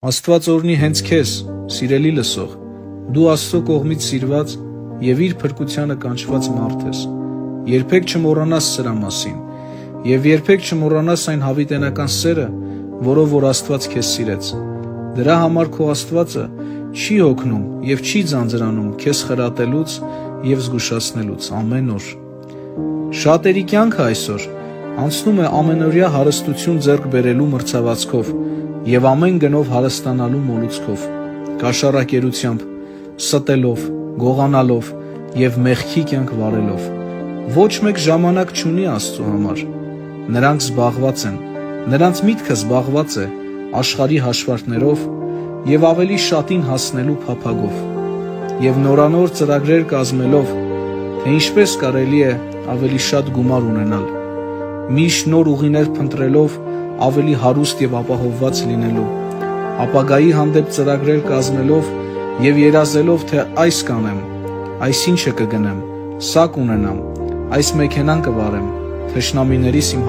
Աստված օրհնի հենց քեզ, սիրելի լսող, դու Աստծո կողմից սիրված եւ իր փրկությանը կանչված մարդ ես։ Երբեք չմոռանաս սրա մասին եւ երբեք չմոռանաս այն հավիտենական սերը, որով որ Աստված քեզ սիրեց։ Դրա համար քո Աստվածը չի հոգնում եւ չի ձանձրանում քեզ խրատելուց եւ զգուշացնելուց ամեն օր։ Շատերի կյանքը այսօր անցնում է ամենօրյա հարստություն ձեռք բերելու մրցավազքով եւ ամեն գնով հարստանալու մոլուցքով, կաշառակերությամբ, ստելով, գողանալով եւ մեղքի կյանք վարելով։ Ոչ մեկ ժամանակ չունի Աստծո համար։ Նրանք զբաղված են, նրանց միտքը զբաղված է աշխարհի հաշվարկներով եւ ավելի շատին հասնելու փափագով եւ նորանոր ծրագրեր կազմելով, թե ինչպես կարելի է ավելի շատ գումար ունենալ, միշտ նոր ուղիներ փնտրելով ավելի հարուստ եւ ապահովված լինելու, ապագայի հանդեպ ծրագրեր կազմելով եւ երազելով, թե այս կանեմ, այսինչը կգնեմ, սա կունենամ, այս մեքենան կվարեմ, թշնամիներիս իմ